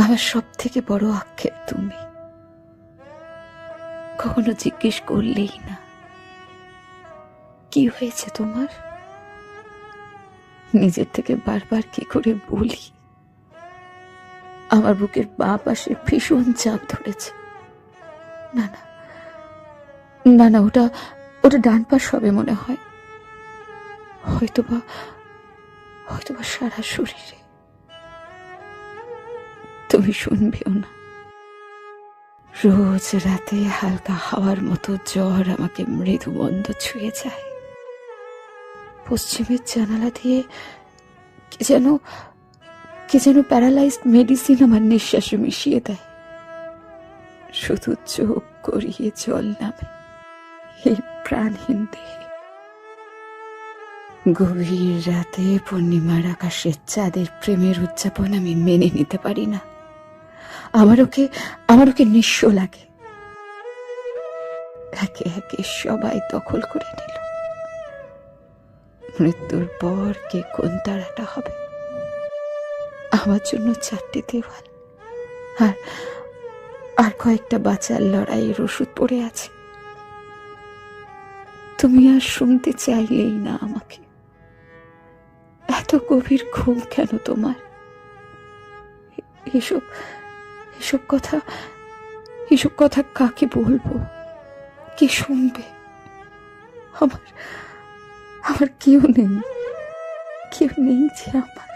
আমার সব থেকে বড় আক্ষেপ তুমি। কখনো জিজ্ঞেস করলেই না কি হয়েছে তোমার। নিজের থেকে বারবার কি করে বলি আমার বুকের বাঁ পাশে ভীষণ চাপ ধরেছে। না না না না, ওটা ওটা ডান পাশ হবে মনে হয়, হয়তোবা হয়তোবা সারা শরীরে। তুমি শুনবেও না। রোজ রাতে হালকা হাওয়ার মতো জ্বর আমাকে মৃদু মন্দ ছুঁয়ে যায়। পশ্চিমের জানালা দিয়ে কে যেন প্যারালাইজড মেডিসিন আমার নিঃশ্বাসে মিশিয়ে দেয়। শুধু চোখ গড়িয়ে জল নামে এই প্রাণহীন দেহে। গভীর রাতে পূর্ণিমার আকাশের চাঁদের প্রেমের উদযাপন আমি মেনে নিতে পারি না। আমার ওকে নিঃস্ব লাগে। একে একে সবাই দখল করে নিল। মৃত্যুর পর কে কোন তারাটা হবে। আমার জন্য 4টে দেওয়াল আর কয়েকটা বাঁচার লড়াইয়ের ওষুধ পড়ে আছে। তুমি আর শুনতে চাইলেই না আমাকে। এত গভীর ঘুম কেন তোমার? এসব এসব কথা এসব কথা কাকে বলবো? কে শুনবে? আমার আমার কেউ নেই যে আমার।